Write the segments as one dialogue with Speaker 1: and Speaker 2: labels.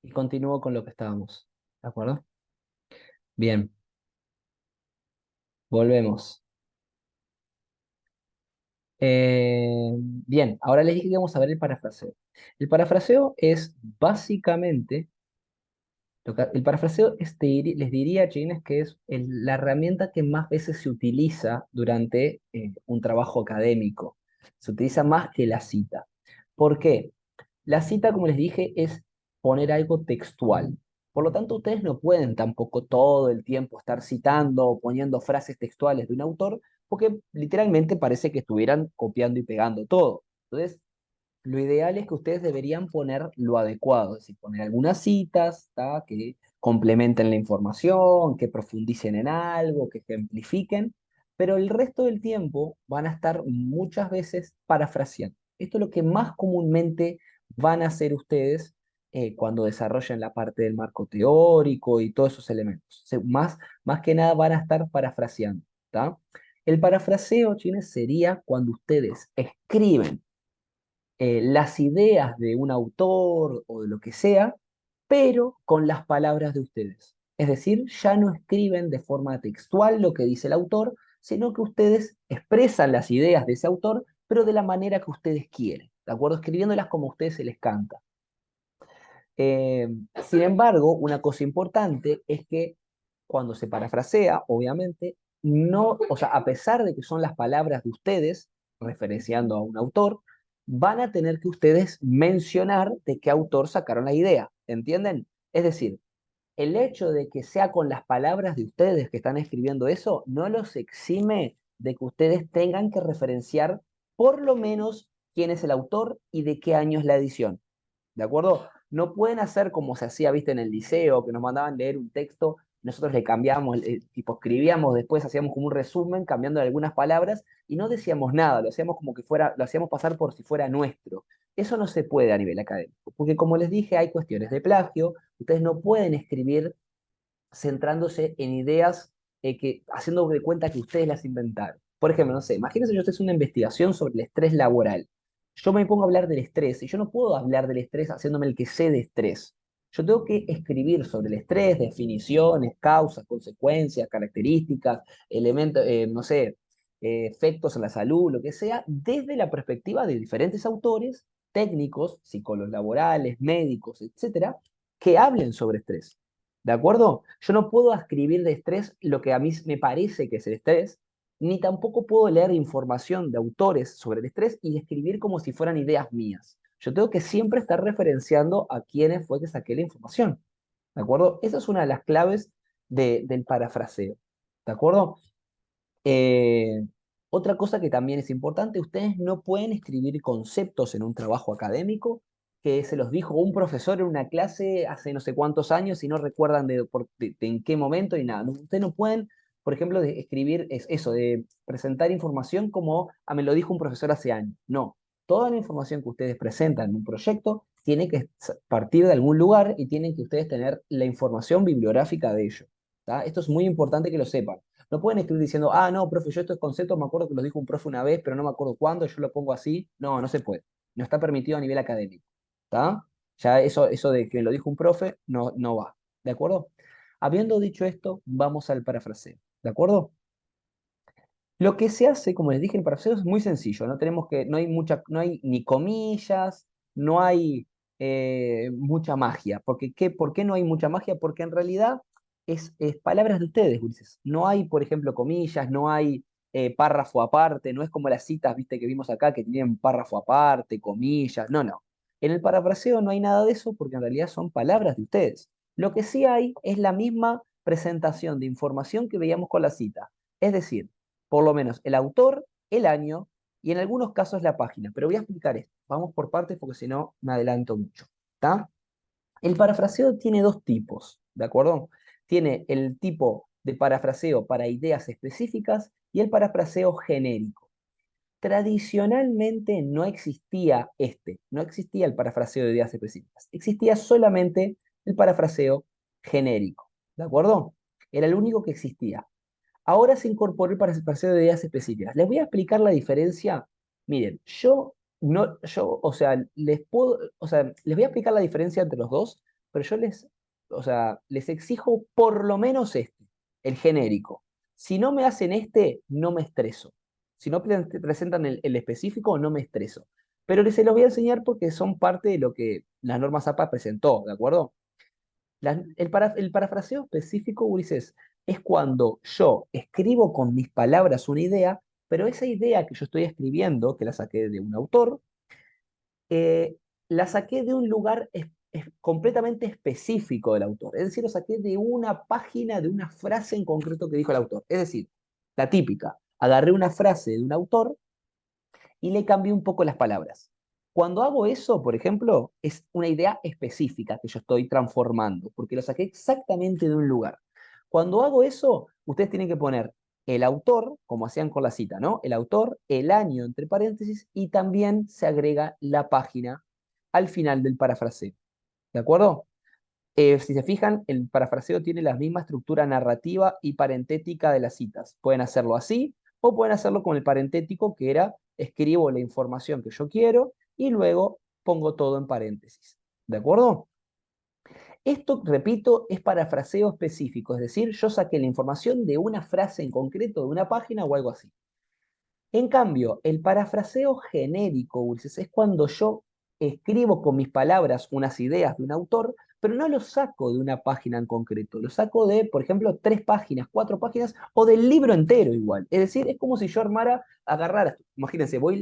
Speaker 1: y continúo con lo que estábamos. ¿De acuerdo? Bien, volvemos. Bien, ahora les dije que vamos a ver el parafraseo. El parafraseo es básicamente, el parafraseo les diría, chines, que es la herramienta que más veces se utiliza durante un trabajo académico. Se utiliza más que la cita. ¿Por qué? La cita, como les dije, es poner algo textual. Por lo tanto, ustedes no pueden tampoco todo el tiempo estar citando o poniendo frases textuales de un autor, porque literalmente parece que estuvieran copiando y pegando todo. Entonces, lo ideal es que ustedes deberían poner lo adecuado, es decir, poner algunas citas, ¿tá? Que complementen la información, que profundicen en algo, que ejemplifiquen, pero el resto del tiempo van a estar muchas veces parafraseando. Esto es lo que más comúnmente van a hacer ustedes cuando desarrollen la parte del marco teórico y todos esos elementos. Más que nada van a estar parafraseando, ¿tá? El parafraseo, chines, sería cuando ustedes escriben las ideas de un autor o de lo que sea, pero con las palabras de ustedes. Es decir, ya no escriben de forma textual lo que dice el autor, sino que ustedes expresan las ideas de ese autor, pero de la manera que ustedes quieren, ¿de acuerdo? Escribiéndolas como a ustedes se les canta. Eh, Sin embargo, una cosa importante es que cuando se parafrasea, obviamente, no, o sea, a pesar de que son las palabras de ustedes, referenciando a un autor, van a tener que ustedes mencionar de qué autor sacaron la idea, ¿entienden? Es decir, el hecho de que sea con las palabras de ustedes que están escribiendo eso, no los exime de que ustedes tengan que referenciar por lo menos quién es el autor y de qué año es la edición. ¿De acuerdo? No pueden hacer como se hacía, viste, en el liceo, que nos mandaban leer un texto, nosotros le cambiamos, tipo escribíamos, después hacíamos como un resumen, cambiando algunas palabras, y no decíamos nada, lo hacíamos como que fuera, lo hacíamos pasar por si fuera nuestro. Eso no se puede a nivel académico, porque como les dije, hay cuestiones de plagio, ustedes no pueden escribir centrándose en ideas haciendo de cuenta que ustedes las inventaron. Por ejemplo, no sé, imagínense yo estoy haciendo una investigación sobre el estrés laboral. Yo me pongo a hablar del estrés y yo no puedo hablar del estrés haciéndome el que sé de estrés. Yo tengo que escribir sobre el estrés, definiciones, causas, consecuencias, características, elementos, no sé, efectos en la salud, lo que sea, desde la perspectiva de diferentes autores, técnicos, psicólogos laborales, médicos, etcétera, que hablen sobre estrés. ¿De acuerdo? Yo no puedo escribir de estrés lo que a mí me parece que es el estrés, ni tampoco puedo leer información de autores sobre el estrés y escribir como si fueran ideas mías. Yo tengo que siempre estar referenciando a quiénes fue que saqué la información. ¿De acuerdo? Esa es una de las claves del parafraseo. ¿De acuerdo? Eh, Otra cosa que también es importante, ustedes no pueden escribir conceptos en un trabajo académico que se los dijo un profesor en una clase hace no sé cuántos años y no recuerdan de en qué momento y nada. Ustedes no pueden, por ejemplo, escribir eso, de presentar información como, me lo dijo un profesor hace años. No, toda la información que ustedes presentan en un proyecto tiene que partir de algún lugar y tienen que ustedes tener la información bibliográfica de ello. ¿Tá? Esto es muy importante que lo sepan. No pueden escribir diciendo, no, profe, yo estos conceptos me acuerdo que los dijo un profe una vez, pero no me acuerdo cuándo, yo lo pongo así. No, no se puede. No está permitido a nivel académico. ¿Está? Ya eso de que lo dijo un profe no, no va. ¿De acuerdo? Habiendo dicho esto, vamos al parafraseo. ¿De acuerdo? Lo que se hace, como les dije, el parafraseo es muy sencillo. No hay ni comillas, no hay mucha magia. ¿Por qué no hay mucha magia? Porque en realidad es palabras de ustedes, Ulises. No hay, por ejemplo, comillas, no hay párrafo aparte, no es como las citas, viste, que vimos acá, que tienen párrafo aparte, comillas. No, no. En el parafraseo no hay nada de eso porque en realidad son palabras de ustedes. Lo que sí hay es la misma presentación de información que veíamos con la cita. Es decir, por lo menos el autor, el año y en algunos casos la página. Pero voy a explicar esto. Vamos por partes porque si no me adelanto mucho. ¿Está? El parafraseo tiene dos tipos, ¿de acuerdo? Tiene el tipo de parafraseo para ideas específicas y el parafraseo genérico. Tradicionalmente no existía no existía el parafraseo de ideas específicas, existía solamente el parafraseo genérico, ¿de acuerdo? Era el único que existía. Ahora se incorporó el parafraseo de ideas específicas. Les voy a explicar la diferencia. Miren, yo no, yo, o sea, les puedo, o sea, les voy a explicar la diferencia entre los dos, pero yo o sea, les exijo por lo menos este, el genérico. Si no me hacen este, no me estreso. Si no presentan el específico, no me estreso. Pero se los voy a enseñar porque son parte de lo que las normas APA presentó, ¿de acuerdo? El parafraseo específico, Ulises, es cuando yo escribo con mis palabras una idea, pero esa idea que yo estoy escribiendo, que la saqué de un autor, eh, la saqué de un lugar completamente específico del autor. Es decir, lo saqué de una página, de una frase en concreto que dijo el autor. Es decir, la típica, agarré una frase de un autor y le cambié un poco las palabras. Cuando hago eso, por ejemplo, es una idea específica que yo estoy transformando, porque lo saqué exactamente de un lugar. Cuando hago eso, ustedes tienen que poner el autor, como hacían con la cita, ¿no? El autor, el año entre paréntesis, y también se agrega la página al final del parafraseo. ¿De acuerdo? Si se fijan, el parafraseo tiene la misma estructura narrativa y parentética de las citas. Pueden hacerlo así o pueden hacerlo con el parentético, que era escribo la información que yo quiero y luego pongo todo en paréntesis. ¿De acuerdo? Esto, repito, es parafraseo específico, es decir, yo saqué la información de una frase en concreto, de una página o algo así. En cambio, el parafraseo genérico, Ulises, es cuando yo escribo con mis palabras unas ideas de un autor, pero no lo saco de una página en concreto, lo saco de, por ejemplo, 3 páginas, 4 páginas o del libro entero igual. Es decir, es como si yo agarrara, imagínense, voy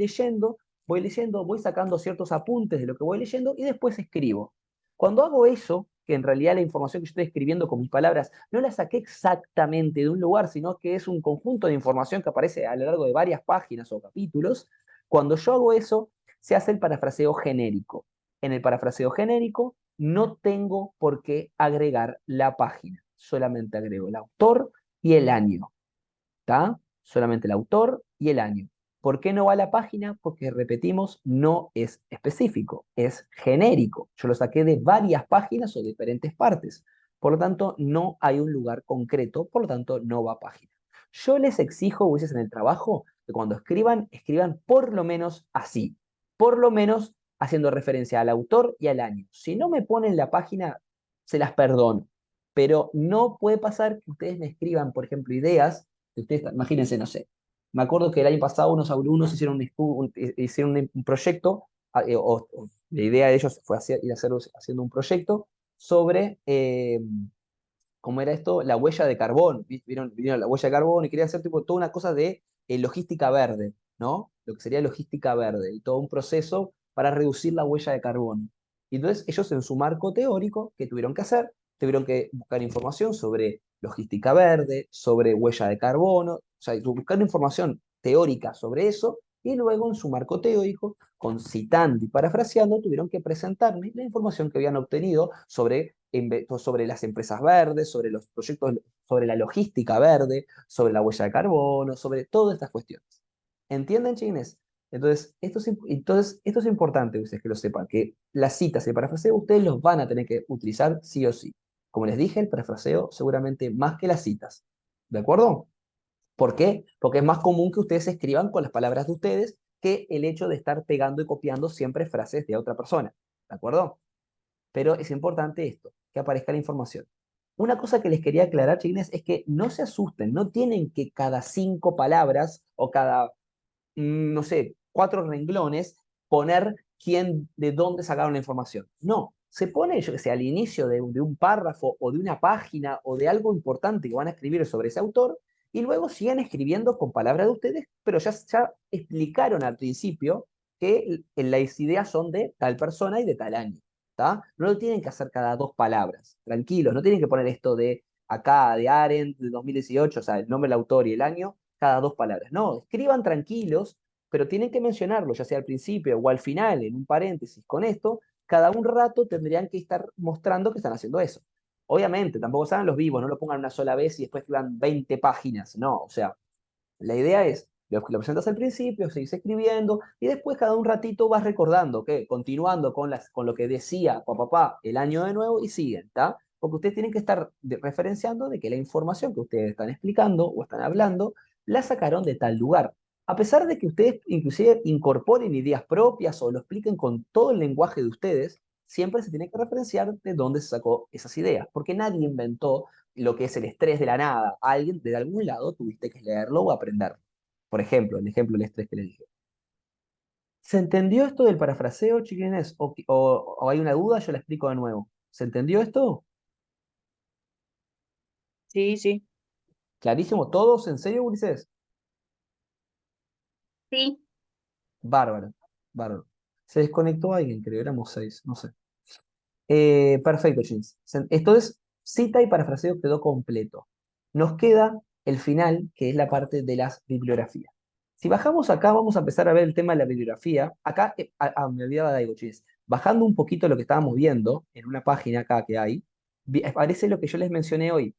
Speaker 1: sacando ciertos apuntes de lo que voy leyendo y después escribo. Cuando hago eso, que en realidad la información que yo estoy escribiendo con mis palabras no la saqué exactamente de un lugar, sino que es un conjunto de información que aparece a lo largo de varias páginas o capítulos, cuando yo hago eso, se hace el parafraseo genérico. En el parafraseo genérico no tengo por qué agregar la página, solamente agrego el autor y el año. ¿Está? Solamente el autor y el año. ¿Por qué no va a la página? Porque, repetimos, no es específico, es genérico. Yo lo saqué de varias páginas o diferentes partes. Por lo tanto, no hay un lugar concreto, por lo tanto, no va a página. Yo les exijo, Ulises, en el trabajo, que cuando escriban, escriban por lo menos así. Por lo menos haciendo referencia al autor y al año. Si no me ponen la página, se las perdono. Pero no puede pasar que ustedes me escriban, por ejemplo, ideas ustedes, imagínense, no sé. Me acuerdo que el año pasado unos alumnos hicieron un proyecto, la idea de ellos fue ir a haciendo un proyecto sobre, ¿cómo era esto? La huella de carbón. Vieron la huella de carbón y querían hacer tipo, toda una cosa de logística verde, ¿no? Lo que sería logística verde y todo un proceso para reducir la huella de carbón. Y entonces ellos en su marco teórico, ¿qué tuvieron que hacer? Tuvieron que buscar información sobre logística verde, sobre huella de carbono, o sea, buscar información teórica sobre eso, y luego en su marco teórico, con citando y parafraseando, tuvieron que presentarme la información que habían obtenido sobre las empresas verdes, sobre los proyectos, sobre la logística verde, sobre la huella de carbono, sobre todas estas cuestiones. ¿Entienden, chines? Entonces, esto es importante ustedes que lo sepan, que las citas y el parafraseo ustedes los van a tener que utilizar sí o sí. Como les dije, el parafraseo seguramente más que las citas. ¿De acuerdo? ¿Por qué? Porque es más común que ustedes escriban con las palabras de ustedes que el hecho de estar pegando y copiando siempre frases de otra persona. ¿De acuerdo? Pero es importante esto, que aparezca la información. Una cosa que les quería aclarar, chiquines, es que no se asusten, no tienen que cada 5 palabras o cada, no sé, 4 renglones poner de dónde sacaron la información. No, se pone, yo que sé, al inicio de un párrafo o de una página o de algo importante que van a escribir sobre ese autor y luego siguen escribiendo con palabras de ustedes, pero ya explicaron al principio que las ideas son de tal persona y de tal año. ¿Tá? No lo tienen que hacer cada 2 palabras, tranquilos, no tienen que poner esto de acá, de Arendt, de 2018, o sea, el nombre del autor y el año, cada 2 palabras. No, escriban tranquilos, pero tienen que mencionarlo, ya sea al principio o al final, en un paréntesis con esto, cada un rato tendrían que estar mostrando que están haciendo eso. Obviamente, tampoco sean los vivos, no lo pongan una sola vez y después escriban 20 páginas, no, o sea, la idea es, lo presentas al principio, seguís escribiendo, y después cada un ratito vas recordando, que continuando con lo que decía papá el año de nuevo, y siguen, ¿está? Porque ustedes tienen que estar referenciando de que la información que ustedes están explicando o están hablando, la sacaron de tal lugar. A pesar de que ustedes inclusive incorporen ideas propias o lo expliquen con todo el lenguaje de ustedes, siempre se tiene que referenciar de dónde se sacó esas ideas, porque nadie inventó lo que es el estrés de la nada. Alguien de algún lado tuviste que leerlo o aprenderlo. Por ejemplo, el ejemplo del estrés que le dije. ¿Se entendió esto del parafraseo, chiquines? ¿O hay una duda? Yo la explico de nuevo. ¿Se entendió esto?
Speaker 2: Sí, sí.
Speaker 1: ¿Clarísimo? ¿Todos? ¿En serio, Ulises?
Speaker 2: Sí.
Speaker 1: Bárbaro, bárbaro. Se desconectó alguien, creo, éramos seis, no sé. Perfecto, Jeans. Esto es cita y parafraseo quedó completo. Nos queda el final, que es la parte de las bibliografías. Si bajamos acá, vamos a empezar a ver el tema de la bibliografía. Acá, me olvidaba de algo, Jeans. Bajando un poquito lo que estábamos viendo en una página acá que hay, aparece lo que yo les mencioné hoy.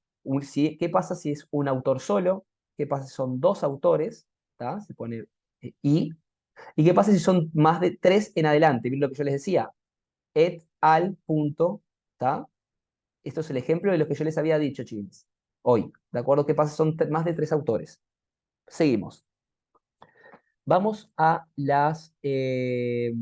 Speaker 1: ¿Qué pasa si es un autor solo? ¿Qué pasa si son dos autores? ¿Tá? Se pone y. ¿Y qué pasa si son más de tres en adelante? ¿Vieron lo que yo les decía? Et al punto, ¿está? Esto es el ejemplo de lo que yo les había dicho, chicos, hoy. ¿De acuerdo? ¿Qué pasa? Son más de tres autores. Seguimos. Vamos a las... hay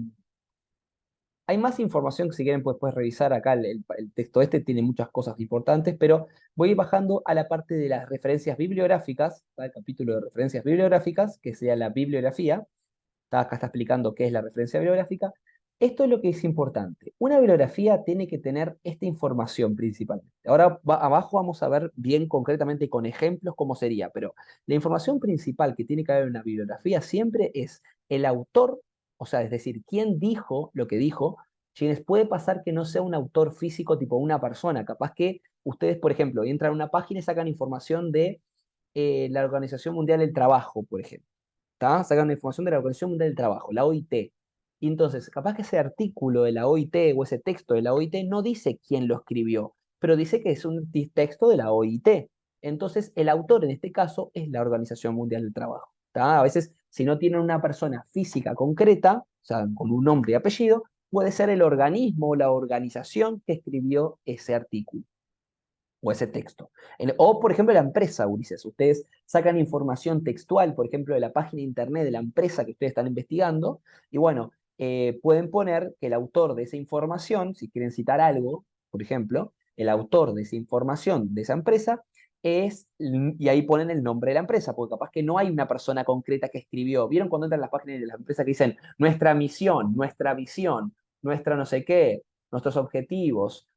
Speaker 1: más información que si quieren pues, puedes revisar acá. El texto este tiene muchas cosas importantes, pero voy a ir bajando a la parte de las referencias bibliográficas, ¿tá? El capítulo de referencias bibliográficas, que sea la bibliografía. Acá está explicando qué es la referencia bibliográfica. Esto es lo que es importante. Una bibliografía tiene que tener esta información principalmente. Ahora abajo vamos a ver bien concretamente con ejemplos cómo sería, pero la información principal que tiene que haber en una bibliografía siempre es el autor, o sea, es decir, quién dijo lo que dijo. Quienes puede pasar que no sea un autor físico tipo una persona, capaz que ustedes, por ejemplo, entran a una página y sacan información de la Organización Mundial del Trabajo, por ejemplo. ¿Tá? Sacan información de la Organización Mundial del Trabajo, la OIT. Y entonces, capaz que ese artículo de la OIT o ese texto de la OIT no dice quién lo escribió, pero dice que es un texto de la OIT. Entonces, el autor en este caso es la Organización Mundial del Trabajo. ¿Tá? A veces, si no tienen una persona física concreta, o sea, con un nombre y apellido, puede ser el organismo o la organización que escribió ese artículo o ese texto. O, por ejemplo, la empresa, Ulises. Ustedes sacan información textual, por ejemplo, de la página de internet de la empresa que ustedes están investigando, y bueno, pueden poner que el autor de esa información, si quieren citar algo, por ejemplo, el autor de esa información de esa empresa es, y ahí ponen el nombre de la empresa, porque capaz que no hay una persona concreta que escribió. ¿Vieron cuando entran las páginas de las empresas que dicen nuestra misión, nuestra visión, nuestra no sé qué, nuestros objetivos?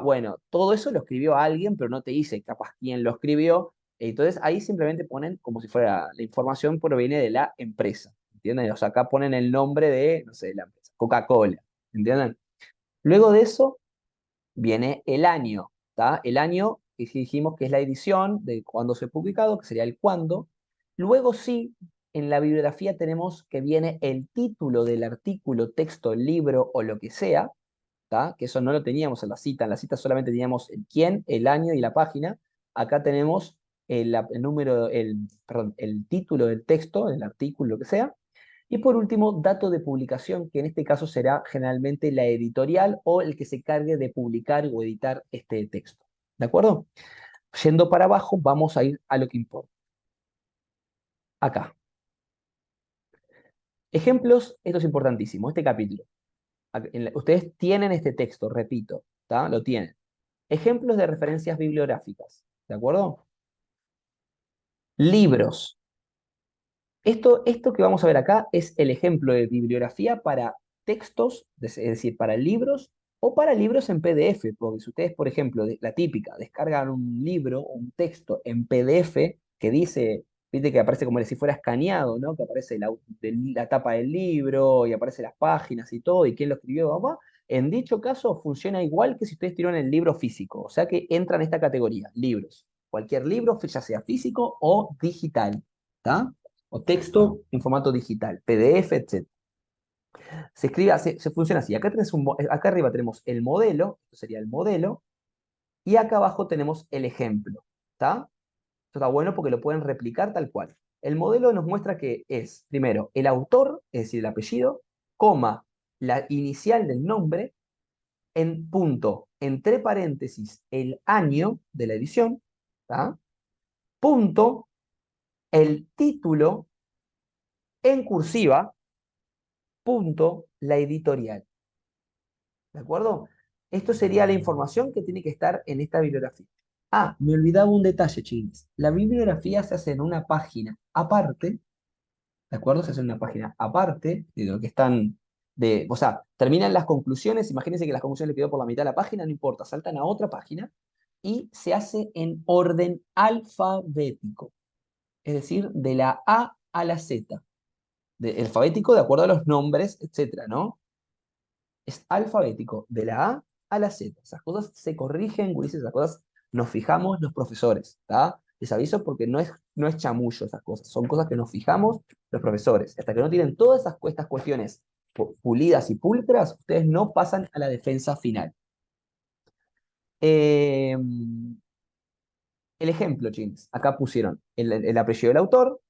Speaker 1: Bueno, todo eso lo escribió alguien, pero no te dice capaz quién lo escribió. Entonces ahí simplemente ponen como si fuera la información proviene de la empresa. ¿Entienden? O sea, acá ponen el nombre de, no sé, la empresa, Coca-Cola. ¿Entienden? Luego de eso viene el año. ¿Tá? El año que sí dijimos que es la edición de cuando se ha publicado, que sería el cuándo. Luego sí, en la bibliografía tenemos que viene el título del artículo, texto, libro o lo que sea. ¿Tá? Que eso no lo teníamos en la cita solamente teníamos el quién, el año y la página. Acá tenemos el número, perdón, el título del texto, el artículo, lo que sea. Y por último, dato de publicación, que en este caso será generalmente la editorial o el que se cargue de publicar o editar este texto. ¿De acuerdo? Yendo para abajo, vamos a ir a lo que importa. Acá. Ejemplos, esto es importantísimo, este capítulo. Ustedes tienen este texto, repito, ¿tá? Lo tienen. Ejemplos de referencias bibliográficas, ¿de acuerdo? Libros. Esto que vamos a ver acá es el ejemplo de bibliografía para textos, es decir, para libros o para libros en PDF, porque si ustedes, por ejemplo, la típica, descargan un libro, un texto en PDF que dice, viste que aparece como si fuera escaneado, ¿no? Que aparece la tapa del libro y aparece las páginas y todo, y quién lo escribió, papá. En dicho caso, funciona igual que si ustedes tiran el libro físico, o sea que entra en esta categoría, libros. Cualquier libro, ya sea físico o digital, ¿está? O texto en formato digital, PDF, etc. Se escribe, se funciona así. Acá arriba tenemos el modelo, esto sería el modelo, y acá abajo tenemos el ejemplo. ¿Está? Esto está bueno porque lo pueden replicar tal cual. El modelo nos muestra que es, primero, el autor, es decir, el apellido, coma, la inicial del nombre, en punto, entre paréntesis, el año de la edición, ¿está? Punto, el título en cursiva, punto, la editorial. ¿De acuerdo? Esto sería la información que tiene que estar en esta bibliografía. Ah, me olvidaba un detalle, chicos. La bibliografía se hace en una página aparte, ¿de acuerdo? Se hace en una página aparte de lo que están o sea, terminan las conclusiones, imagínense que las conclusiones le quedó por la mitad de la página, no importa, saltan a otra página y se hace en orden alfabético, es decir, de la A a la Z, alfabético de acuerdo a los nombres, etcétera, ¿no? Es alfabético, de la A a la Z. Esas cosas se corrigen, gurises, esas cosas nos fijamos los profesores, ¿está? Les aviso porque no es chamullo esas cosas, son cosas que nos fijamos los profesores. Hasta que no tienen todas estas cuestiones pulidas y pulcras, ustedes no pasan a la defensa final. Eh, el ejemplo, chins. Acá pusieron el apellido del autor,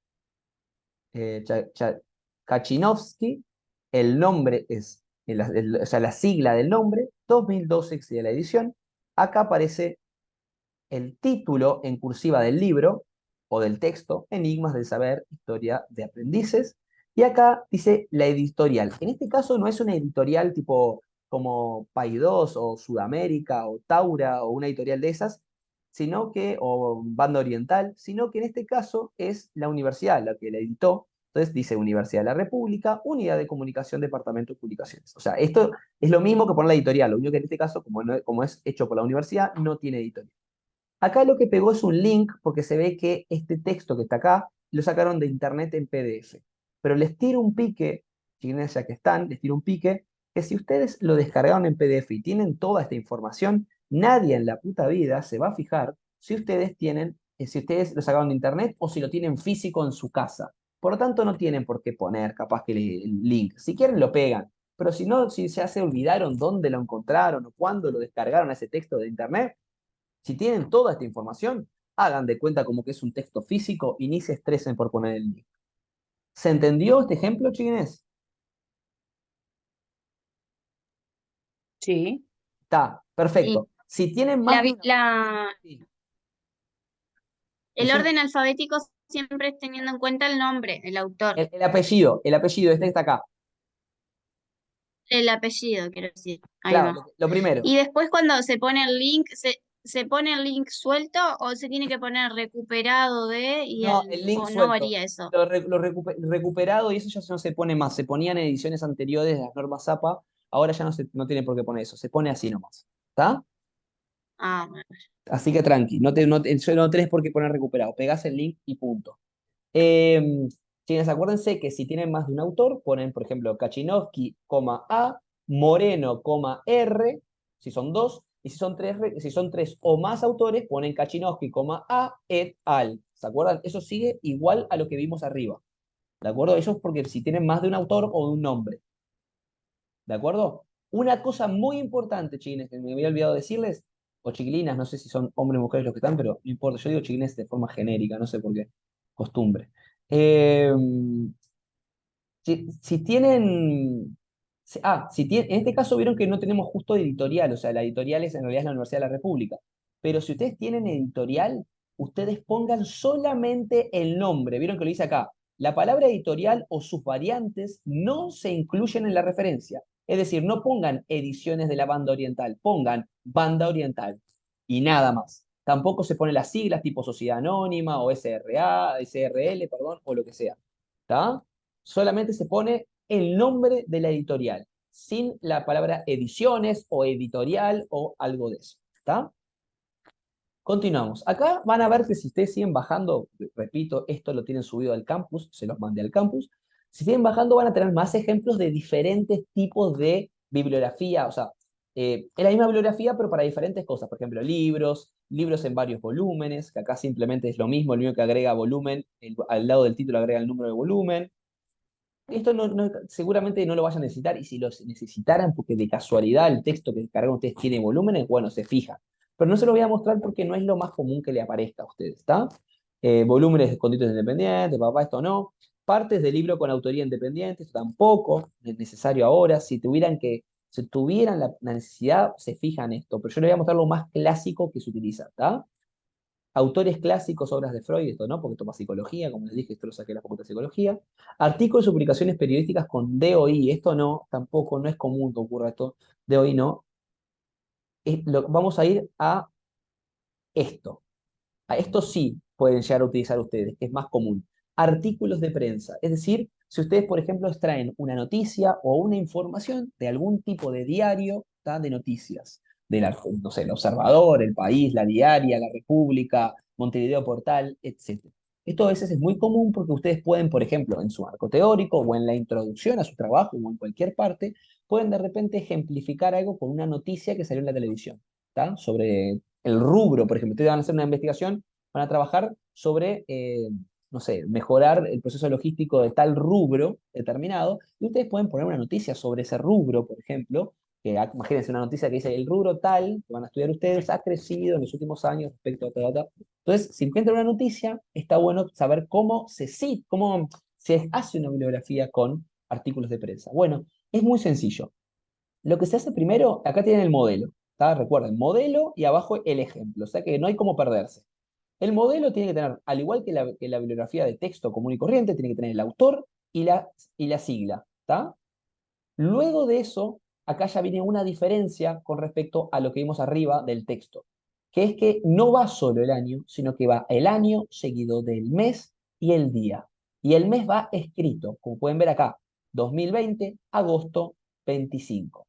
Speaker 1: Kachinovsky, el nombre es, o sea, la sigla del nombre, 2012 de la edición. Acá aparece el título en cursiva del libro o del texto, Enigmas del Saber, Historia de Aprendices. Y acá dice la editorial. En este caso no es una editorial tipo como Paidós o Sudamérica o Taura o una editorial de esas, sino que, o Banda Oriental, sino que en este caso es la universidad la que la editó. Entonces dice Universidad de la República, Unidad de Comunicación, Departamento de Publicaciones. O sea, esto es lo mismo que poner la editorial, lo único que en este caso, como es hecho por la universidad, no tiene editorial. Acá lo que pegó es un link porque se ve que este texto que está acá lo sacaron de internet en PDF. Pero les tiro un pique, chiquines ya que están, les tiro un pique, que si ustedes lo descargaron en PDF y tienen toda esta información, nadie en la puta vida se va a fijar si ustedes lo sacaron de internet o si lo tienen físico en su casa. Por lo tanto, no tienen por qué poner capaz que el link. Si quieren lo pegan. Pero si no, si ya se olvidaron dónde lo encontraron o cuándo lo descargaron a ese texto de internet, si tienen toda esta información, hagan de cuenta como que es un texto físico y ni se estresen por poner el link. ¿Se entendió este ejemplo, chiquines?
Speaker 2: Sí.
Speaker 1: Está,
Speaker 2: Y
Speaker 1: perfecto. Si tienen
Speaker 2: la,
Speaker 1: más de
Speaker 2: vi-
Speaker 1: una...
Speaker 2: la,
Speaker 1: Sí,
Speaker 2: el
Speaker 1: decime.
Speaker 2: orden alfabético siempre es teniendo en cuenta el nombre, el autor,
Speaker 1: El apellido, este que está acá.
Speaker 2: el apellido, quiero decir. Ahí
Speaker 1: Claro,
Speaker 2: va.
Speaker 1: lo primero.
Speaker 2: Y después cuando se pone el link, ¿se pone el link suelto o se tiene que poner recuperado de
Speaker 1: No, el link
Speaker 2: o no
Speaker 1: suelto.
Speaker 2: varía eso?
Speaker 1: Recuperado y eso ya no se pone más. Se ponían en ediciones anteriores de las normas APA. Ahora ya no tiene por qué poner eso. Se pone así nomás. ¿Está?
Speaker 2: Ah, bueno.
Speaker 1: Así que tranqui. No tenés por qué poner recuperado. Pegás el link y punto. Chicos, acuérdense que si tienen más de un autor, ponen, por ejemplo, Kachinovsky, A, Moreno, R, si son dos, y si son tres o más autores, ponen Kachinovsky, A, et al. ¿Se acuerdan? Eso sigue igual a lo que vimos arriba. ¿De acuerdo? Eso es porque si tienen más de un autor o de un nombre. ¿De acuerdo? Una cosa muy importante, chiquines, que me había olvidado decirles, o chiquilinas, no sé si son hombres o mujeres los que están, pero no importa, yo digo chiquines de forma genérica, no sé por qué, costumbre. Eh, si tienen, en este caso vieron que no tenemos justo editorial, o sea, la editorial en realidad es la Universidad de la República, pero si ustedes tienen editorial, ustedes pongan solamente el nombre, vieron que lo dice acá, la palabra editorial o sus variantes no se incluyen en la referencia, es decir, no pongan ediciones de la banda oriental, pongan banda oriental y nada más. Tampoco se ponen las siglas tipo Sociedad Anónima o SRA, SRL, perdón, o lo que sea. ¿Está? Solamente se pone el nombre de la editorial, sin la palabra ediciones o editorial o algo de eso. ¿Está? Continuamos. Acá van a ver que si ustedes siguen bajando, repito, esto lo tienen subido al campus, se los mandé al campus. Si siguen bajando, van a tener más ejemplos de diferentes tipos de bibliografía, o sea, es la misma bibliografía, pero para diferentes cosas. Por ejemplo, libros en varios volúmenes, que acá simplemente es lo mismo, el único que agrega volumen, al lado del título agrega el número de volumen. Esto seguramente no lo vayan a necesitar, y si lo necesitaran, porque de casualidad el texto que cargan ustedes tiene volúmenes, bueno, se fijan. Pero no se lo voy a mostrar porque no es lo más común que le aparezca a ustedes, ¿está? Volúmenes escondidos independientes, papá, esto no. Partes del libro con autoría independiente, esto tampoco es necesario ahora. Si tuvieran la necesidad, se fijan esto, pero yo les voy a mostrar lo más clásico que se utiliza, ¿está? Autores clásicos, obras de Freud, esto no, porque toma psicología, como les dije, esto lo saqué de la facultad de psicología. Artículos o publicaciones periodísticas con D o I, esto no, tampoco, no es común que ocurra esto, D o I no. Vamos a ir a esto. A esto sí pueden llegar a utilizar ustedes, que es más común. Artículos de prensa. Es decir, si ustedes, por ejemplo, extraen una noticia o una información de algún tipo de diario, ¿tá? De noticias, no sé, el Observador, El País, La Diaria, La República, Montevideo Portal, etc. Esto a veces es muy común porque ustedes pueden, por ejemplo, en su marco teórico o en la introducción a su trabajo o en cualquier parte, pueden de repente ejemplificar algo con una noticia que salió en la televisión, ¿tá? Sobre el rubro, por ejemplo. Ustedes van a hacer una investigación, van a trabajar sobre, no sé, mejorar el proceso logístico de tal rubro determinado, y ustedes pueden poner una noticia sobre ese rubro, por ejemplo, que imagínense una noticia que dice el rubro tal, que van a estudiar ustedes, ha crecido en los últimos años respecto a tal. Entonces, si encuentran una noticia, está bueno saber cómo se cita, cómo se hace una bibliografía con artículos de prensa. Bueno, es muy sencillo. Lo que se hace primero, acá tienen el modelo, ¿tá? Recuerden, modelo y abajo el ejemplo, o sea que no hay cómo perderse. El modelo tiene que tener, al igual que la bibliografía de texto común y corriente, tiene que tener el autor y la sigla, ¿tá? Luego de eso, acá ya viene una diferencia con respecto a lo que vimos arriba del texto, que es que no va solo el año, sino que va el año seguido del mes y el día. Y el mes va escrito, como pueden ver acá, 2020, agosto 25.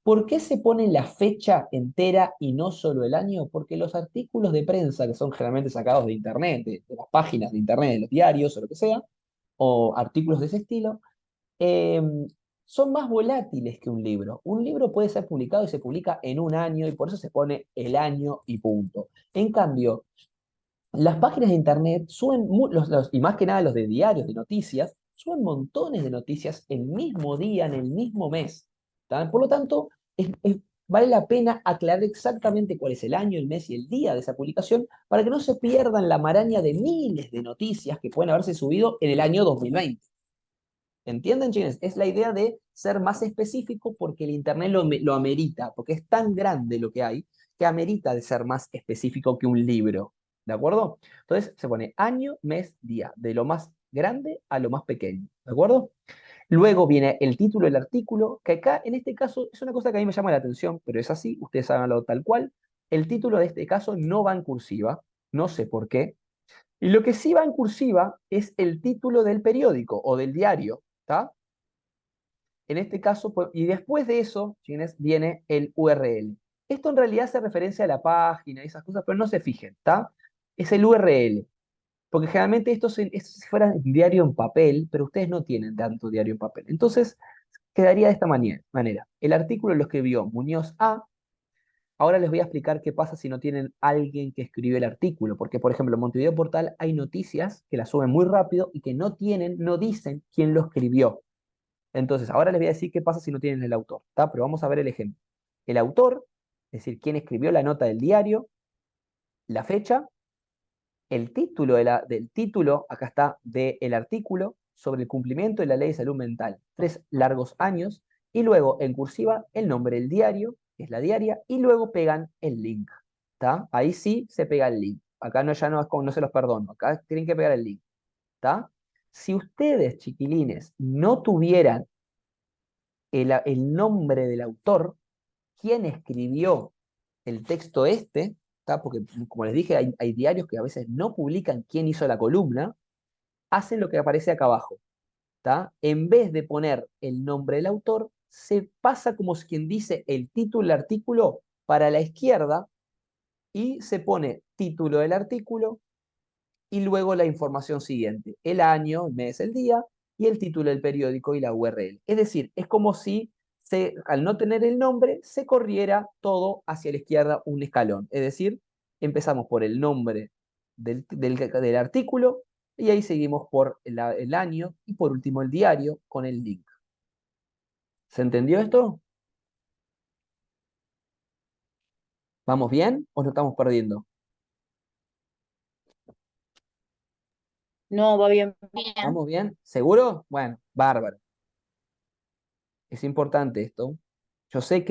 Speaker 1: ¿Por qué se pone la fecha entera y no solo el año? Porque los artículos de prensa, que son generalmente sacados de internet, de las páginas de internet, de los diarios o lo que sea, o artículos de ese estilo, eh, son más volátiles que un libro. Un libro puede ser publicado y se publica en un año y por eso se pone el año y punto. En cambio, las páginas de internet suben, y más que nada los de diarios, de noticias, suben montones de noticias el mismo día, en el mismo mes. ¿Tá? Por lo tanto, vale la pena aclarar exactamente cuál es el año, el mes y el día de esa publicación para que no se pierdan la maraña de miles de noticias que pueden haberse subido en el año 2020. ¿Entienden, chicos? Es la idea de ser más específico porque el Internet lo amerita, porque es tan grande lo que hay que amerita de ser más específico que un libro. ¿De acuerdo? Entonces se pone año, mes, día, de lo más grande a lo más pequeño. ¿De acuerdo? Luego viene el título del artículo, que acá en este caso es una cosa que a mí me llama la atención, pero es así, ustedes háganlo tal cual. El título de este caso no va en cursiva, no sé por qué, y lo que sí va en cursiva es el título del periódico o del diario, ¿está? En este caso, pues, y después de eso, ¿tienes? Viene el URL. Esto en realidad hace referencia a la página y esas cosas, pero no se fijen, ¿está? Es el URL. Porque generalmente esto si fuera un diario en papel, pero ustedes no tienen tanto diario en papel. Entonces, quedaría de esta manera. El artículo lo escribió Muñoz A. Ahora les voy a explicar qué pasa si no tienen alguien que escribió el artículo, porque por ejemplo en Montevideo Portal hay noticias que las suben muy rápido y que no tienen, no dicen quién lo escribió. Entonces, ahora les voy a decir qué pasa si no tienen el autor, ¿tá? Pero vamos a ver el ejemplo. El autor, es decir, quién escribió la nota del diario, la fecha, el título del título, acá está, del artículo sobre el cumplimiento de la ley de salud mental, 3 largos años, y luego en cursiva el nombre del diario, que es la diaria, y luego pegan el link, ¿tá? Ahí sí se pega el link. Acá no, ya no, no se los perdono, acá tienen que pegar el link, ¿tá? Si ustedes, chiquilines, no tuvieran el nombre del autor, quién escribió el texto este, ¿tá? Porque como les dije, hay diarios que a veces no publican quién hizo la columna, hacen lo que aparece acá abajo, ¿tá? En vez de poner el nombre del autor, se pasa como quien dice el título del artículo para la izquierda y se pone título del artículo y luego la información siguiente, el año, el mes, el día y el título del periódico y la URL. Es decir, es como si al no tener el nombre se corriera todo hacia la izquierda un escalón. Es decir, empezamos por el nombre del artículo y ahí seguimos por el año y por último el diario con el link. ¿Se entendió esto? ¿Vamos bien o nos estamos perdiendo?
Speaker 3: No, va bien.
Speaker 2: Bien.
Speaker 1: ¿Vamos bien? ¿Seguro? Bueno, bárbaro. Es importante esto. Yo sé,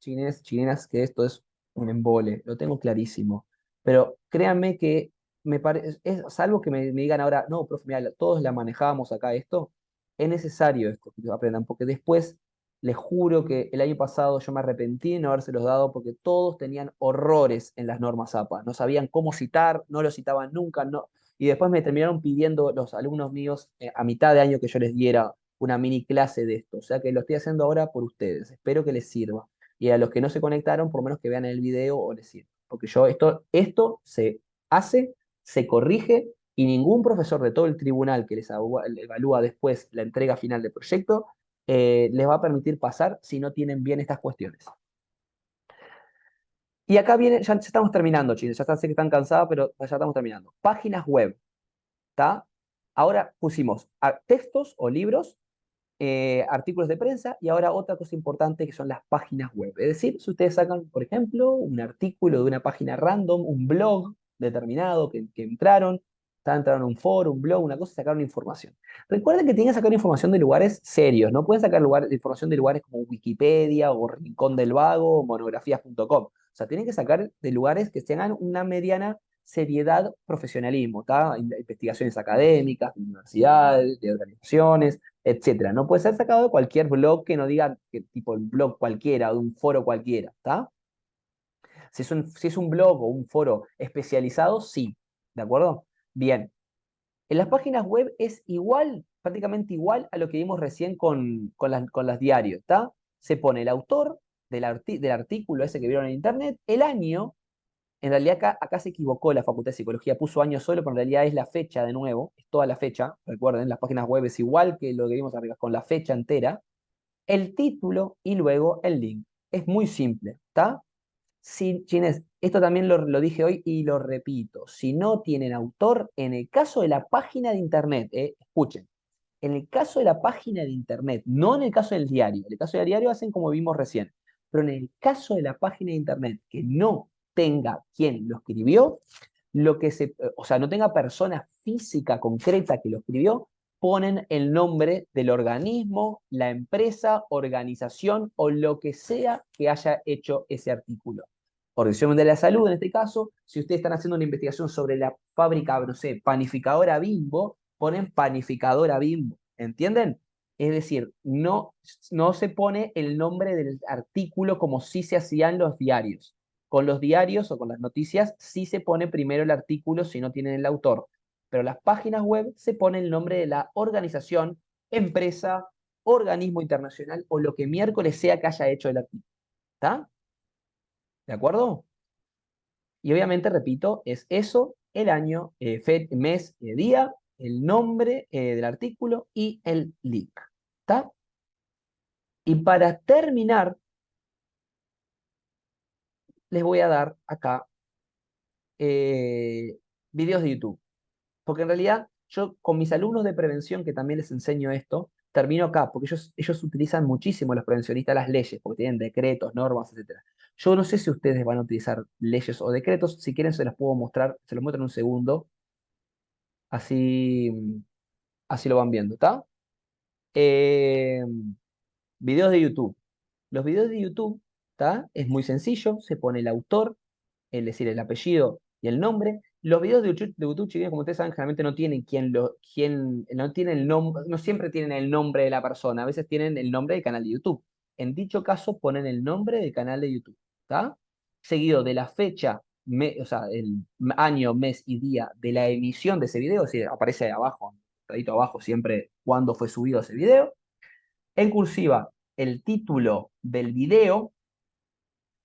Speaker 1: chilenas, que esto es un embole, lo tengo clarísimo. Pero créanme que me parece, salvo que me digan ahora, no, profe, mira, todos la manejábamos acá esto, es necesario esto que aprendan, porque después les juro que el año pasado yo me arrepentí de no habérselos dado porque todos tenían horrores en las normas APA, no sabían cómo citar, no lo citaban nunca, no, y después me terminaron pidiendo los alumnos míos a mitad de año que yo les diera una mini clase de esto, o sea que lo estoy haciendo ahora por ustedes, espero que les sirva. Y a los que no se conectaron, por lo menos que vean el video o les sirva. Porque yo, esto se hace, se corrige y ningún profesor de todo el tribunal que les evalúa después la entrega final del proyecto les va a permitir pasar si no tienen bien estas cuestiones. Y acá viene, ya estamos terminando, chicos, ya sé que están cansados, pero ya estamos terminando. Páginas web, ¿está? Ahora pusimos textos o libros, artículos de prensa y ahora otra cosa importante que son las páginas web. Es decir, si ustedes sacan, por ejemplo, un artículo de una página random, un blog determinado que entraron a un foro, un blog, una cosa, y sacaron información. Recuerden que tienen que sacar información de lugares serios, no pueden sacar información de lugares como Wikipedia o Rincón del Vago o monografías.com. O sea, tienen que sacar de lugares que tengan una mediana seriedad, profesionalismo, ¿tá? Investigaciones académicas, de universidades, de organizaciones, etcétera. No puede ser sacado de cualquier blog que no diga que tipo el blog cualquiera o de un foro cualquiera, ¿está? Si es un blog o un foro especializado, sí, ¿de acuerdo? Bien. En las páginas web es igual, prácticamente igual a lo que vimos recién con las diarios, ¿está? Se pone el autor del artículo ese que vieron en internet, el año. En realidad acá se equivocó la Facultad de Psicología, puso año solo, pero en realidad es la fecha de nuevo, es toda la fecha, recuerden, las páginas web es igual que lo que vimos arriba, con la fecha entera, el título y luego el link. Es muy simple, ¿está? Si, Ginés, esto también lo dije hoy y lo repito, si no tienen autor, en el caso de la página de internet, escuchen, en el caso de la página de internet, no en el caso del diario, en el caso del diario hacen como vimos recién, pero en el caso de la página de internet que no tenga quien lo escribió, o sea, no tenga persona física concreta que lo escribió, ponen el nombre del organismo, la empresa, organización o lo que sea que haya hecho ese artículo. Organización Mundial de la Salud, en este caso, si ustedes están haciendo una investigación sobre la fábrica, no sé, panificadora Bimbo, ponen panificadora Bimbo, ¿entienden? Es decir, no se pone el nombre del artículo como si se hacían los diarios. Con los diarios o con las noticias sí se pone primero el artículo si no tienen el autor, pero las páginas web se pone el nombre de la organización, empresa, organismo internacional o lo que miércoles sea que haya hecho el artículo. ¿Está? ¿De acuerdo? Y obviamente, repito, es eso, el año, mes, día, el nombre del artículo y el link. ¿Está? Y para terminar, les voy a dar acá eh, videos de YouTube. Porque en realidad yo con mis alumnos de prevención, que también les enseño esto, termino acá, porque ellos utilizan muchísimo los prevencionistas las leyes, porque tienen decretos, normas, etcétera. Yo no sé si ustedes van a utilizar leyes o decretos, si quieren se los puedo mostrar, se los muestro en un segundo, así, así lo van viendo, ¿está? Eh, Videos de YouTube. Los videos de YouTube, ¿está? Es muy sencillo, se pone el autor, es decir, el apellido y el nombre. Los videos de YouTube, chicos, como ustedes saben, generalmente no tienen no tienen el nombre, no siempre tienen el nombre de la persona, a veces tienen el nombre del canal de YouTube. En dicho caso, ponen el nombre del canal de YouTube, ¿está? Seguido de la fecha, o sea, el año, mes y día de la emisión de ese video, es decir, aparece ahí abajo, ahí abajo siempre cuándo fue subido ese video. En cursiva, el título del video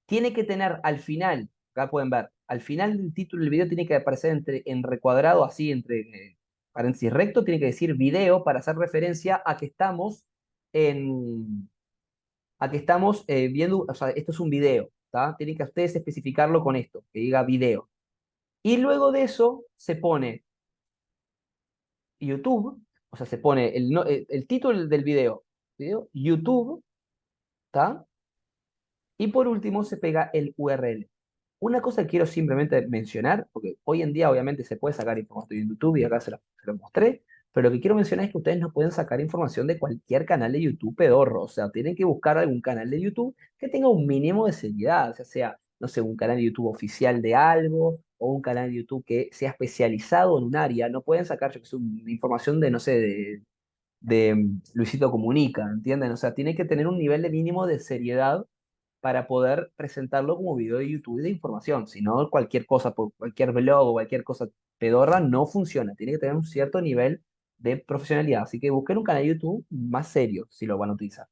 Speaker 1: tiene que tener al final, acá pueden ver, al final del título del video tiene que aparecer en recuadrado, así, entre paréntesis recto, tiene que decir video para hacer referencia a que estamos en, viendo, o sea, esto es un video, ¿tá? Tienen que ustedes especificarlo con esto, que diga video. Y luego de eso se pone YouTube, o sea, se pone el título del video YouTube, ¿está? Y por último se pega el URL. Una cosa que quiero simplemente mencionar, porque hoy en día obviamente se puede sacar información de YouTube y acá se lo mostré, pero lo que quiero mencionar es que ustedes no pueden sacar información de cualquier canal de YouTube pedorro, o sea, tienen que buscar algún canal de YouTube que tenga un mínimo de seriedad, o sea, no sé, un canal de YouTube oficial de algo, o un canal de YouTube que sea especializado en un área, no pueden sacar, yo que sé, información de, no sé, de Luisito Comunica, ¿entienden? O sea, tiene que tener un nivel de mínimo de seriedad para poder presentarlo como video de YouTube de información. Si no, cualquier cosa, por cualquier blog o cualquier cosa pedorra no funciona. Tiene que tener un cierto nivel de profesionalidad. Así que busquen un canal de YouTube más serio si lo van a utilizar.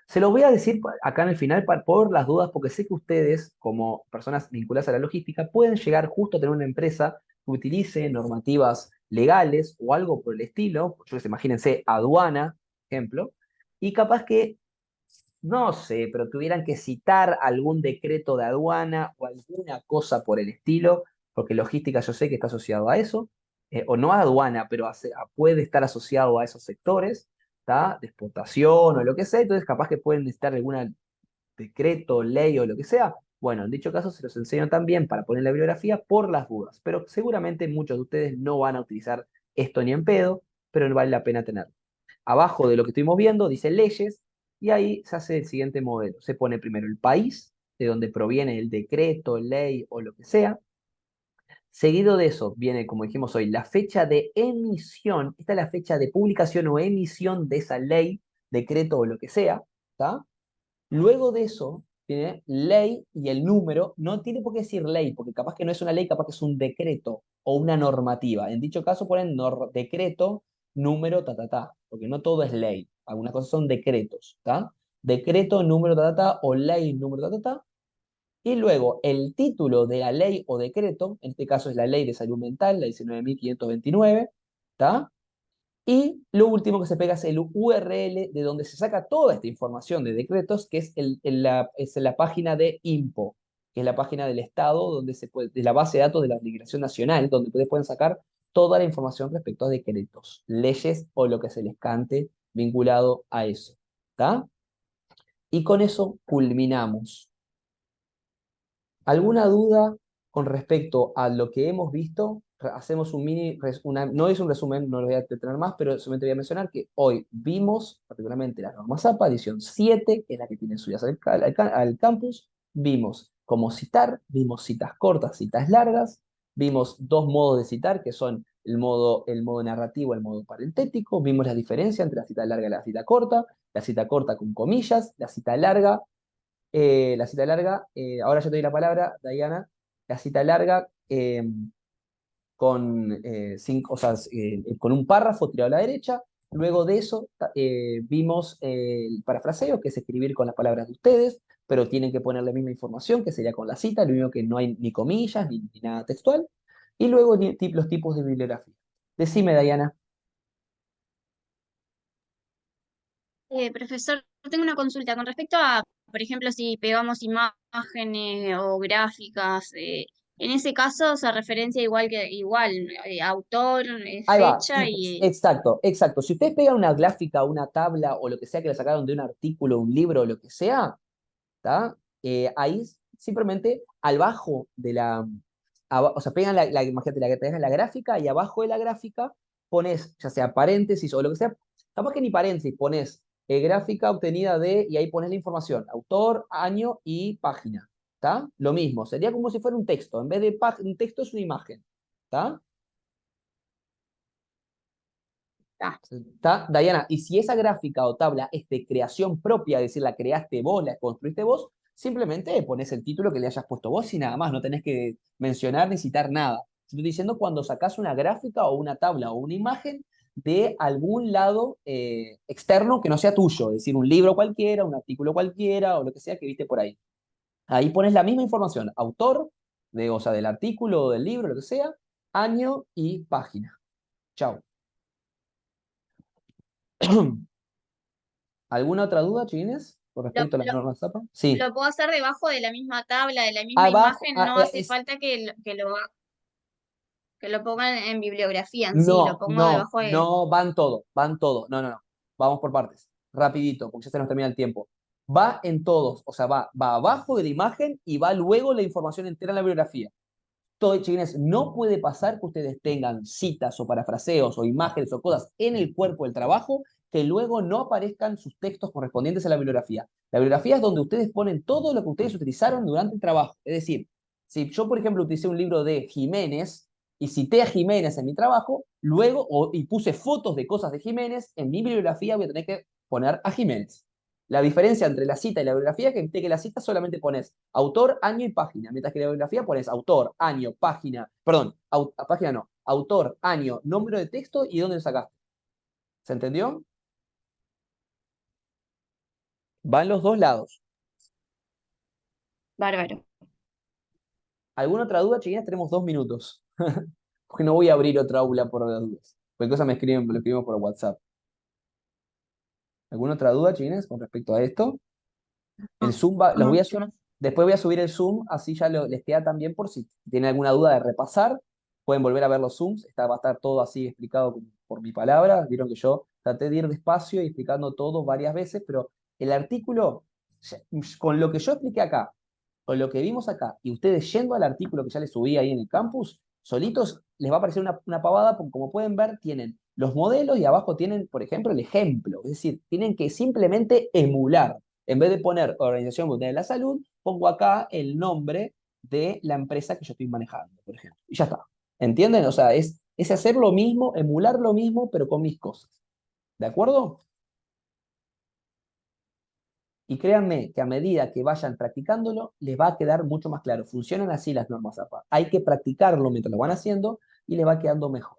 Speaker 1: Se lo voy a decir acá en el final por las dudas, porque sé que ustedes, como personas vinculadas a la logística, pueden llegar justo a tener una empresa que utilice normativas legales o algo por el estilo. Yo que sé, imagínense aduana, ejemplo, y capaz que no sé, pero tuvieran que citar algún decreto de aduana o alguna cosa por el estilo, porque logística yo sé que está asociado a eso, o no a aduana, pero puede estar asociado a esos sectores, ¿tá? De exportación o lo que sea, entonces capaz que pueden necesitar algún decreto, ley o lo que sea. Bueno, en dicho caso se los enseño también para poner la bibliografía por las dudas, pero seguramente muchos de ustedes no van a utilizar esto ni en pedo, pero vale la pena tenerlo. Abajo de lo que estuvimos viendo dice leyes y ahí se hace el siguiente modelo. Se pone primero el país, de donde proviene el decreto, ley o lo que sea. Seguido de eso viene, como dijimos hoy, la fecha de emisión. Esta es la fecha de publicación o emisión de esa ley, decreto o lo que sea. ¿Está? Luego de eso tiene ley y el número. No tiene por qué decir ley, porque capaz que no es una ley, capaz que es un decreto o una normativa. En dicho caso ponen decreto, número, ta, ta, ta, porque no todo es ley. Algunas cosas son decretos, ¿está? Decreto, número, ta, ta, ta, o ley, número, ta, ta, ta. Y luego el título de la ley o decreto, en este caso es la Ley de Salud Mental, la 19.529, ¿está? Y lo último que se pega es el URL de donde se saca toda esta información de decretos, que es, es la página de INPO, que es la página del Estado, donde se puede, de la base de datos de la Migración Nacional, donde ustedes pueden sacar toda la información respecto a decretos, leyes o lo que se les cante vinculado a eso. ¿Está? Y con eso culminamos. ¿Alguna duda con respecto a lo que hemos visto? Hacemos un no es un resumen, no lo voy a detener más, pero solamente voy a mencionar que hoy vimos, particularmente la norma ZAPA, edición 7, que es la que tienen subidas al campus, vimos cómo citar, vimos citas cortas, citas largas, vimos dos modos de citar, que son el modo narrativo, el modo parentético, vimos la diferencia entre la cita larga y la cita corta con comillas, ahora yo te doy la palabra, Diana, la cita larga o sea, con un párrafo tirado a la derecha. Luego de eso vimos el parafraseo, que es escribir con las palabras de ustedes, pero tienen que poner la misma información, que sería con la cita, lo único que no hay ni comillas ni nada textual. Y luego los tipos de bibliografía. Decime, Diana.
Speaker 2: Profesor, tengo una consulta con respecto a, por ejemplo, si pegamos imágenes o gráficas, en ese caso se referencia autor,
Speaker 1: Ahí va,
Speaker 2: fecha y
Speaker 1: exacto, exacto. Si ustedes pegan una gráfica, una tabla o lo que sea que le sacaron de un artículo, un libro o lo que sea, ¿tá? Ahí simplemente al bajo de o sea, pegan imagínate, tenés la gráfica y abajo de la gráfica pones, ya sea paréntesis o lo que sea, capaz que ni paréntesis, pones gráfica obtenida de, y ahí pones la información, autor, año y página, ¿está? Lo mismo, sería como si fuera un texto, en vez de un texto es una imagen, ¿está?
Speaker 2: ta.
Speaker 1: ¿Está? Diana, y si esa gráfica o tabla es de creación propia, es decir, la creaste vos, la construiste vos, simplemente pones el título que le hayas puesto vos y nada más, no tenés que mencionar ni citar nada. Estoy diciendo cuando sacás una gráfica o una tabla o una imagen de algún lado externo que no sea tuyo, es decir, un libro cualquiera, un artículo cualquiera o lo que sea que viste por ahí. Ahí pones la misma información, autor, o sea, del artículo o del libro, lo que sea, año y página. Chao. ¿Alguna otra duda, chiquines, con
Speaker 2: Lo,
Speaker 1: respecto a las
Speaker 2: lo,
Speaker 1: normas ZAPA? Sí.
Speaker 2: lo puedo hacer debajo de la misma tabla, de la misma
Speaker 1: Abajo,
Speaker 2: imagen, no hace falta que lo pongan en bibliografía en sí, lo
Speaker 1: no,
Speaker 2: pongo
Speaker 1: no,
Speaker 2: debajo de...
Speaker 1: no, van todo. No, no, no. Vamos por partes. Rapidito, porque ya se nos termina el tiempo. Va en todos, o sea, va abajo de la imagen y va luego la información entera en la bibliografía. Todo, chiquines, no puede pasar que ustedes tengan citas o parafraseos o imágenes o cosas en el cuerpo del trabajo que luego no aparezcan sus textos correspondientes a la bibliografía. La bibliografía es donde ustedes ponen todo lo que ustedes utilizaron durante el trabajo. Es decir, Si yo, por ejemplo, utilicé un libro de Jiménez y cité a Jiménez en mi trabajo, luego, y puse fotos de cosas de Jiménez, en mi bibliografía voy a tener que poner a Jiménez. La diferencia entre la cita y la bibliografía es que la cita solamente pones autor, año y página, mientras que la bibliografía pones autor, año, página, perdón, página no, autor, año, número de texto y dónde lo sacaste. ¿Se entendió? Va en los dos lados.
Speaker 2: Bárbaro.
Speaker 1: ¿Alguna otra duda, chiquillas? Tenemos 2 minutos. Porque no voy a abrir otra aula por las dudas. Cualquier cosa me lo escribimos por WhatsApp. ¿Alguna otra duda, chiquillas, con respecto a esto? El
Speaker 2: No,
Speaker 1: Zoom
Speaker 2: no,
Speaker 1: después voy a subir el Zoom, así ya les queda también por si tienen alguna duda de repasar, pueden volver a ver los Zooms, va a estar todo así explicado por mi palabra, vieron que yo traté de ir despacio y explicando todo varias veces, pero el artículo, con lo que yo expliqué acá, con lo que vimos acá, y ustedes yendo al artículo que ya les subí ahí en el campus, solitos les va a parecer una pavada, porque como pueden ver, tienen los modelos y abajo tienen, por ejemplo, el ejemplo, es decir, tienen que simplemente emular. En vez de poner Organización Mundial de la Salud, pongo acá el nombre de la empresa que yo estoy manejando, por ejemplo. Y ya está. ¿Entienden? O sea, es hacer lo mismo, emular lo mismo, pero con mis cosas. ¿De acuerdo? Y créanme que a medida que vayan practicándolo, les va a quedar mucho más claro. Funcionan así las normas APA. Hay que practicarlo mientras lo van haciendo y les va quedando mejor.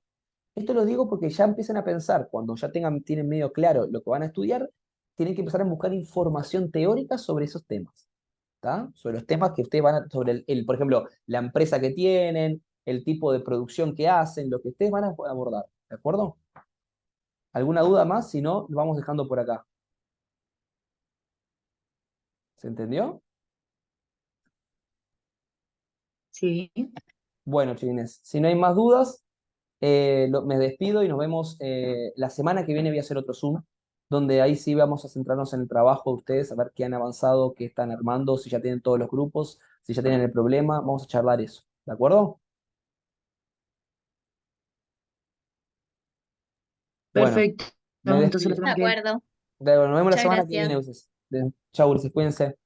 Speaker 1: Esto lo digo porque ya empiezan a pensar, cuando ya tienen medio claro lo que van a estudiar, tienen que empezar a buscar información teórica sobre esos temas. ¿Tá? Sobre los temas que ustedes van a, sobre por ejemplo, la empresa que tienen, el tipo de producción que hacen, lo que ustedes van a abordar. ¿De acuerdo? ¿Alguna duda más? Si no, lo vamos dejando por acá. ¿Se entendió?
Speaker 2: sí.
Speaker 1: Bueno, chiquines, si no hay más dudas, me despido y nos vemos la semana que viene. Voy a hacer otro Zoom, donde ahí sí vamos a centrarnos en el trabajo de ustedes, a ver qué han avanzado, qué están armando, si ya tienen todos los grupos, si ya tienen el problema, vamos a charlar eso. ¿De acuerdo? Bueno,
Speaker 2: Perfecto.
Speaker 1: me
Speaker 2: Entonces la
Speaker 1: despido.
Speaker 2: semana
Speaker 1: Nos
Speaker 2: que viene. acuerdo.
Speaker 1: vemos la
Speaker 2: Muchas
Speaker 1: semana que
Speaker 2: gracias.
Speaker 1: viene, Ulises. Chau, Ulises, cuídense.